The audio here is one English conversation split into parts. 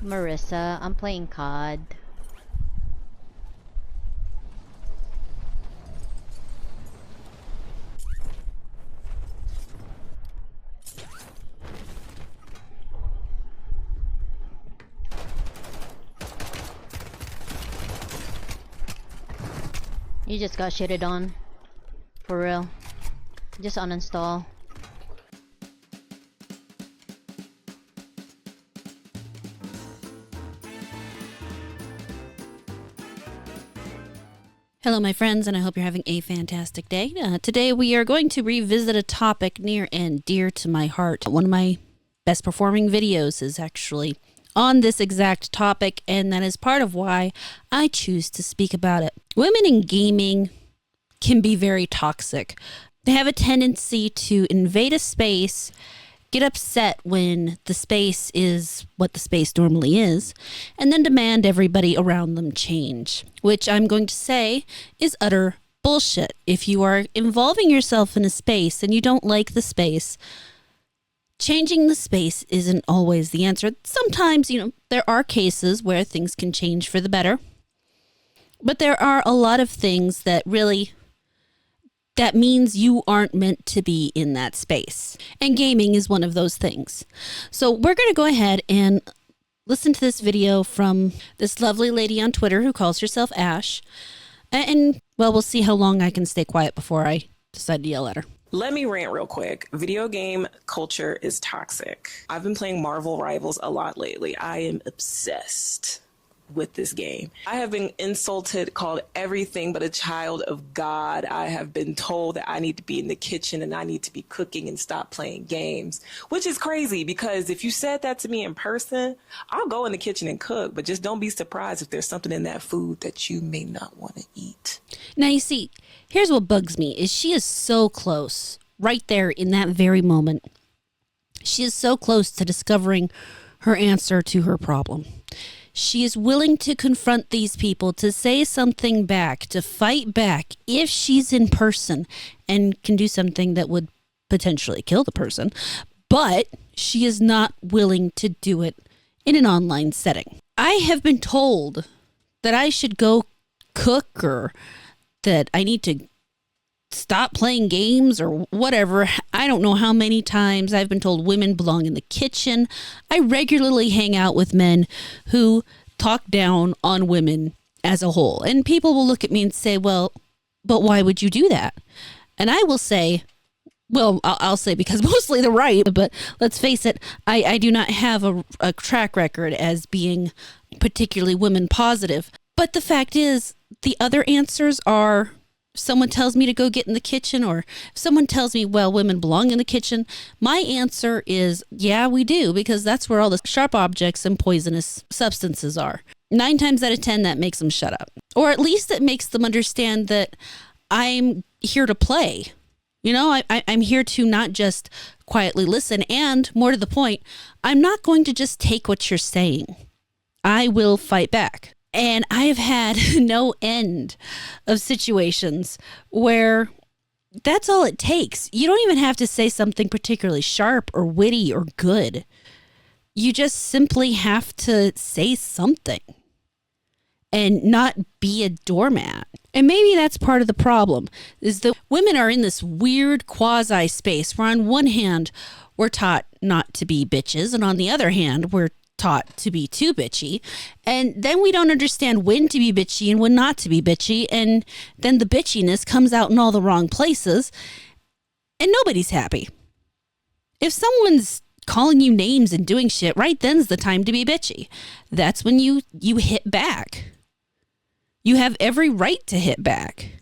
Marissa, I'm playing COD. You just got shitted on. For real. Just uninstall. Hello, my friends, and I hope you're having a fantastic day. Today we are going to revisit a topic near and dear to my heart. One of my best performing videos is actually on this exact topic, and that is part of why I choose to speak about it. Women in gaming can be very toxic. They have a tendency to invade a space, get upset when the space is what the space normally is, and then demand everybody around them change, which I'm going to say is utter bullshit. If you are involving yourself in a space and you don't like the space, changing the space isn't always the answer. Sometimes, there are cases where things can change for the better, but there are a lot of things that means you aren't meant to be in that space. And gaming is one of those things. So we're going to go ahead and listen to this video from this lovely lady on Twitter who calls herself Ash. And, well, we'll see how long I can stay quiet before I decide to yell at her. Let me rant real quick. Video game culture is toxic. I've been playing Marvel Rivals a lot lately. I am obsessed with this game. I have been insulted, called everything but a child of God. I have been told that I need to be in the kitchen and I need to be cooking and stop playing games, which is crazy because if you said that to me in person, I'll go in the kitchen and cook, but just don't be surprised if there's something in that food that you may not want to eat. Now, you see, here's what bugs me is she is so close right there in that very moment. She is so close to discovering her answer to her problem. She is willing to confront these people, to say something back, to fight back if she's in person and can do something that would potentially kill the person. But she is not willing to do it in an online setting. I have been told that I should go cook or that I need to stop playing games or whatever. I don't know how many times I've been told women belong in the kitchen. I regularly hang out with men who talk down on women as a whole. And people will look at me and say, well, but why would you do that? And I will say, well, I'll say because mostly they're right, but let's face it, I do not have a track record as being particularly women positive. But the fact is, the other answers are someone tells me to go get in the kitchen, or if someone tells me, well, women belong in the kitchen, my answer is, yeah, we do, because that's where all the sharp objects and poisonous substances are. 9 times out of 10, that makes them shut up. Or at least it makes them understand that I'm here to play. I'm here to not just quietly listen, and more to the point, I'm not going to just take what you're saying. I will fight back. And I have had no end of situations where that's all it takes. You don't even have to say something particularly sharp or witty or good. You just simply have to say something and not be a doormat. And maybe that's part of the problem, is that women are in this weird quasi space where on one hand, we're taught not to be bitches, and on the other hand, we're taught to be too bitchy, and then we don't understand when to be bitchy and when not to be bitchy, and then the bitchiness comes out in all the wrong places and nobody's happy. If someone's calling you names and doing shit, right then's the time to be bitchy. That's when you hit back. You have every right to hit back,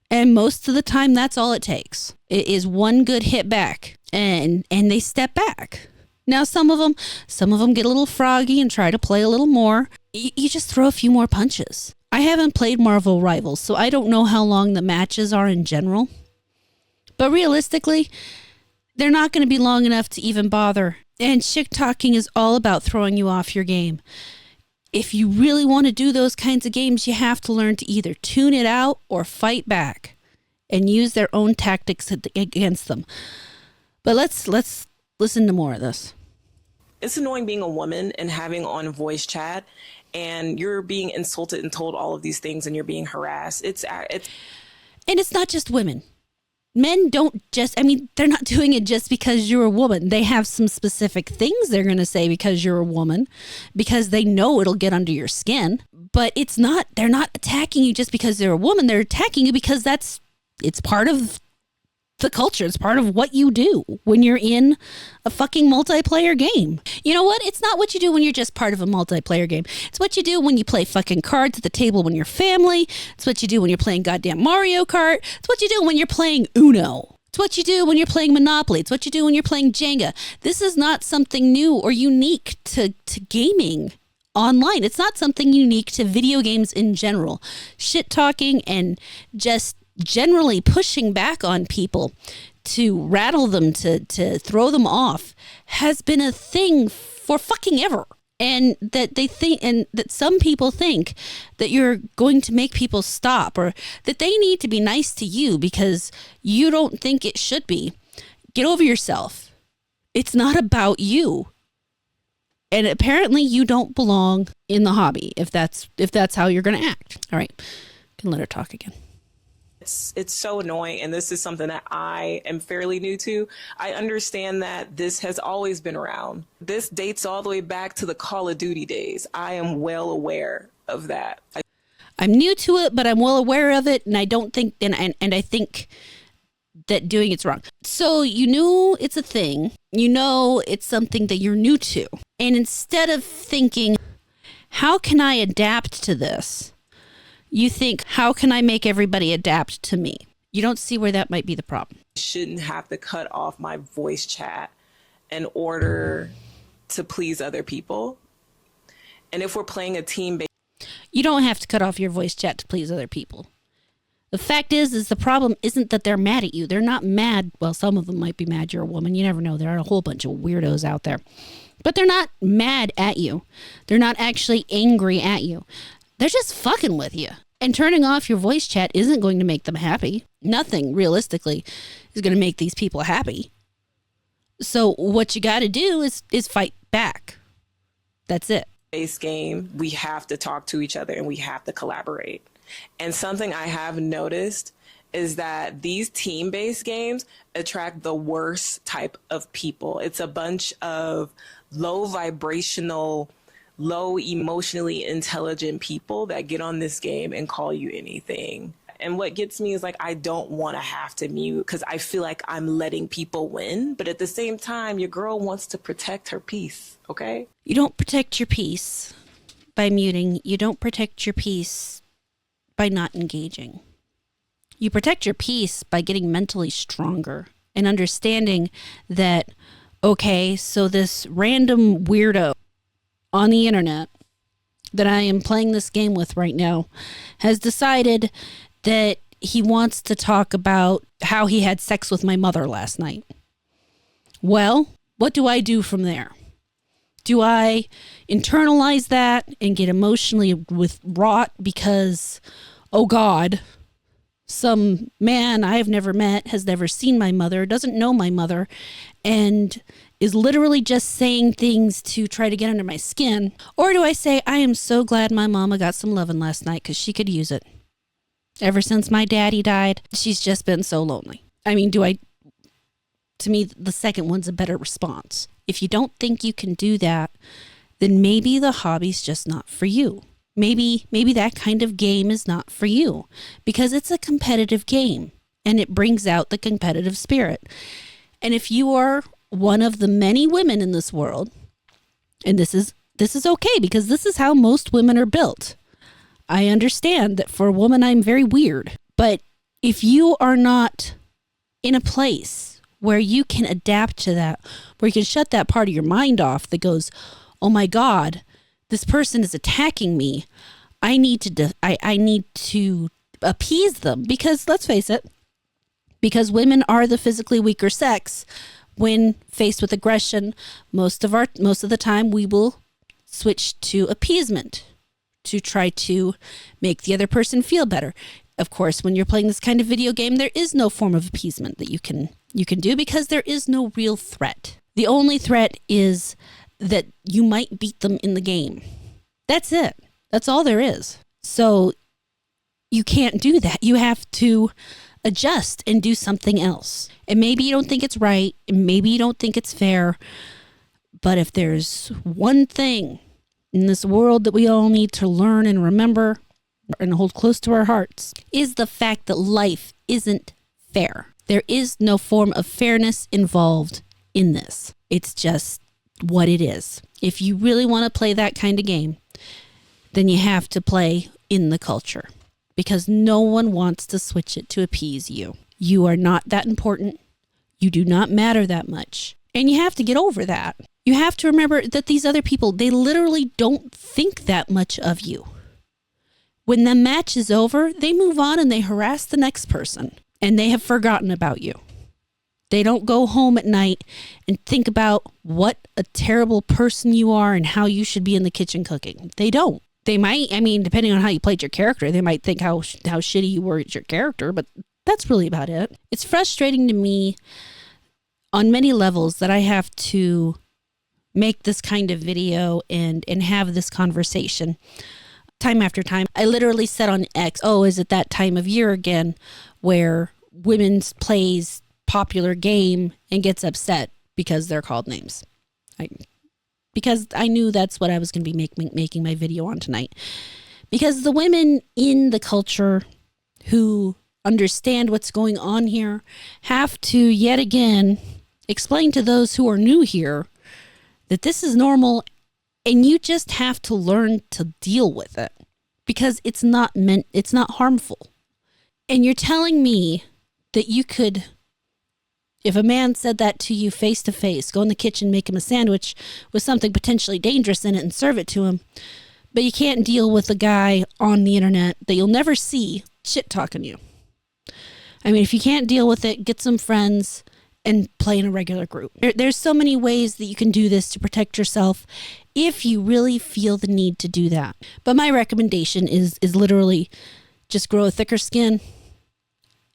and most of the time that's all it takes. It is one good hit back and they step back. Now, some of them get a little froggy and try to play a little more. You just throw a few more punches. I haven't played Marvel Rivals, so I don't know how long the matches are in general. But realistically, they're not going to be long enough to even bother. And shit talking is all about throwing you off your game. If you really want to do those kinds of games, you have to learn to either tune it out or fight back and use their own tactics against them. But let's listen to more of this. it's annoying being a woman and having on voice chat and you're being insulted and told all of these things and you're being harassed. And it's not just women. Men don't just, I mean, they're not doing it just because you're a woman. They have some specific things they're going to say because you're a woman, because they know it'll get under your skin. But it's not, they're not attacking you just because they're a woman. They're attacking you because it's part of the culture. It's part of what you do when you're in a fucking multiplayer game. You know what? It's not what you do when you're just part of a multiplayer game. It's what you do when you play fucking cards at the table when you're family. It's what you do when you're playing goddamn Mario Kart. It's what you do when you're playing Uno. It's what you do when you're playing Monopoly. It's what you do when you're playing Jenga. This is not something new or unique to gaming online. It's not something unique to video games in general. Shit talking and just generally pushing back on people to rattle them, to throw them off, has been a thing for fucking ever. And that they think, and that some people think that you're going to make people stop, or that they need to be nice to you because you don't think it should be. Get over yourself. It's not about you. And apparently you don't belong in the hobby if that's how you're going to act. All right. Can let her talk again. It's so annoying, and this is something that I am fairly new to. I understand that this has always been around. This dates all the way back to the Call of Duty days. I am well aware of that. I'm new to it, but I'm well aware of it, and I don't think, and I think that doing it's wrong. So you know it's a thing. You know it's something that you're new to. And instead of thinking, how can I adapt to this? You think, how can I make everybody adapt to me? You don't see where that might be the problem. I shouldn't have to cut off my voice chat in order to please other people. And if we're playing a team-based... You don't have to cut off your voice chat to please other people. The fact is the problem isn't that they're mad at you. They're not mad. Well, some of them might be mad you're a woman. You never know. There are a whole bunch of weirdos out there. But they're not mad at you. They're not actually angry at you. They're just fucking with you. And turning off your voice chat isn't going to make them happy. Nothing, realistically, is going to make these people happy. So what you got to do is fight back. That's it. Base game, we have to talk to each other and we have to collaborate. And something I have noticed is that these team-based games attract the worst type of people. It's a bunch of low vibrational, low emotionally intelligent people that get on this game and call you anything. And what gets me is like, I don't want to have to mute because I feel like I'm letting people win. But at the same time, your girl wants to protect her peace. Okay. You don't protect your peace by muting. You don't protect your peace by not engaging. You protect your peace by getting mentally stronger and understanding that, okay, so this random weirdo on the internet that I am playing this game with right now has decided that he wants to talk about how he had sex with my mother last night. Well, what do I do from there? Do I internalize that and get emotionally wrought because, oh God, some man I have never met, has never seen my mother, doesn't know my mother, and is literally just saying things to try to get under my skin? Or do I say, I am so glad my mama got some loving last night because she could use it. Ever since my daddy died, she's just been so lonely. I mean, to me, the second one's a better response. If you don't think you can do that, then maybe the hobby's just not for you. Maybe that kind of game is not for you because it's a competitive game and it brings out the competitive spirit. And if you are one of the many women in this world, and this is okay because this is how most women are built. I understand that for a woman, I'm very weird. But if you are not in a place where you can adapt to that, where you can shut that part of your mind off that goes, oh my God, this person is attacking me. I need to appease them because let's face it, because women are the physically weaker sex. When faced with aggression, most of the time we will switch to appeasement to try to make the other person feel better. Of course, when you're playing this kind of video game, there is no form of appeasement that you can do because there is no real threat. The only threat is that you might beat them in the game. That's it. That's all there is. So you can't do that. You have to adjust and do something else. And maybe you don't think it's right, and maybe you don't think it's fair, but if there's one thing in this world that we all need to learn and remember and hold close to our hearts, is the fact that life isn't fair. There is no form of fairness involved in this. It's just what it is. If you really want to play that kind of game, then you have to play in the culture, because no one wants to switch it to appease you. You are not that important. You do not matter that much. And you have to get over that. You have to remember that these other people, they literally don't think that much of you. When the match is over, they move on and they harass the next person, and they have forgotten about you. They don't go home at night and think about what a terrible person you are and how you should be in the kitchen cooking. They don't. They might, I mean, depending on how you played your character, they might think how shitty you were at your character, but that's really about it. It's frustrating to me on many levels that I have to make this kind of video and have this conversation time after time. I literally said on X, oh, is it that time of year again where women plays popular game and gets upset because they're called names? Because I knew that's what I was going to be making my video on tonight. Because the women in the culture who understand what's going on here have to yet again explain to those who are new here that this is normal, and you just have to learn to deal with it, because it's not harmful. And you're telling me that you could, if a man said that to you face to face, go in the kitchen, make him a sandwich with something potentially dangerous in it and serve it to him, but you can't deal with a guy on the internet that you'll never see shit talking you. I mean, if you can't deal with it, get some friends and play in a regular group. There's so many ways that you can do this to protect yourself if you really feel the need to do that. But my recommendation is literally just grow a thicker skin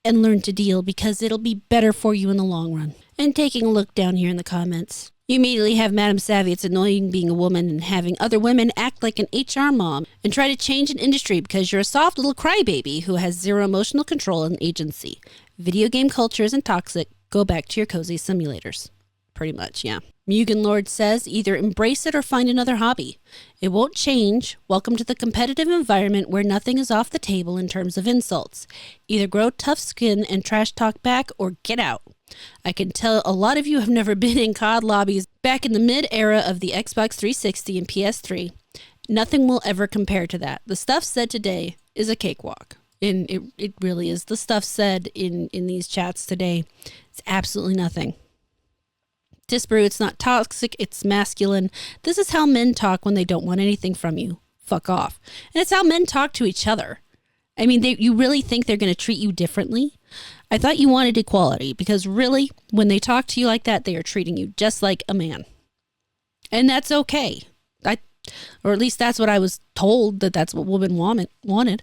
and learn to deal, because it'll be better for you in the long run. And taking a look down here in the comments, you immediately have Madam Savvy. It's annoying being a woman and having other women act like an HR mom and try to change an industry because you're a soft little crybaby who has zero emotional control and agency. Video game culture isn't toxic. Go back to your cozy simulators. Pretty much, yeah. Mugen Lord says, either embrace it or find another hobby. It won't change. Welcome to the competitive environment where nothing is off the table in terms of insults. Either grow tough skin and trash talk back or get out. I can tell a lot of you have never been in COD lobbies back in the mid-era of the Xbox 360 and PS3. Nothing will ever compare to that. The stuff said today is a cakewalk. And it really is. The stuff said in these chats today, it's absolutely nothing. Disbrew, it's not toxic, it's masculine. This is how men talk when they don't want anything from you. Fuck off. And it's how men talk to each other. I mean, you really think they're going to treat you differently? I thought you wanted equality, because really, when they talk to you like that, they are treating you just like a man. And that's okay. Or at least that's what I was told, that's what women wanted.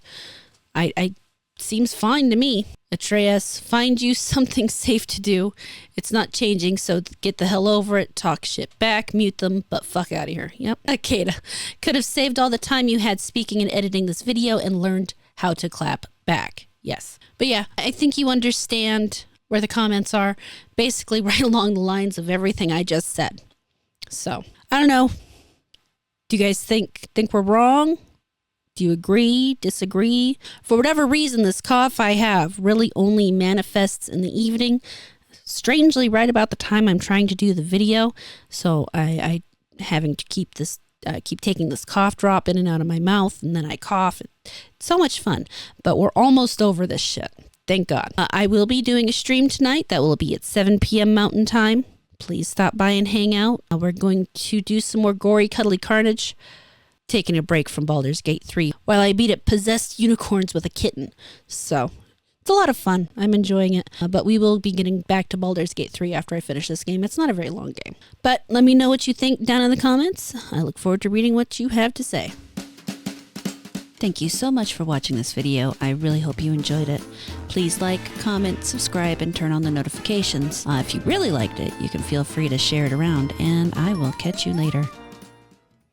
I seems fine to me. Atreus, find you something safe to do. It's not changing, so get the hell over it. Talk shit back, mute them, but fuck out of here. Yep. Akeda, could have saved all the time you had speaking and editing this video and learned how to clap back. Yes. But yeah, I think you understand where the comments are. Basically right along the lines of everything I just said. So, I don't know. Do you guys think we're wrong? Do you agree, disagree? For whatever reason, this cough I have really only manifests in the evening. Strangely, right about the time I'm trying to do the video. So I having to keep taking this cough drop in and out of my mouth, and then I cough. It's so much fun. But we're almost over this shit. Thank God. I will be doing a stream tonight. That will be at 7 p.m. Mountain Time. Please stop by and hang out. We're going to do some more gory, cuddly carnage. Taking a break from Baldur's Gate 3 while I beat up possessed unicorns with a kitten. So it's a lot of fun. I'm enjoying it. But we will be getting back to Baldur's Gate 3 after I finish this game. It's not a very long game. But let me know what you think down in the comments. I look forward to reading what you have to say. Thank you so much for watching this video. I really hope you enjoyed it. Please like, comment, subscribe, and turn on the notifications. If you really liked it, you can feel free to share it around, and I will catch you later.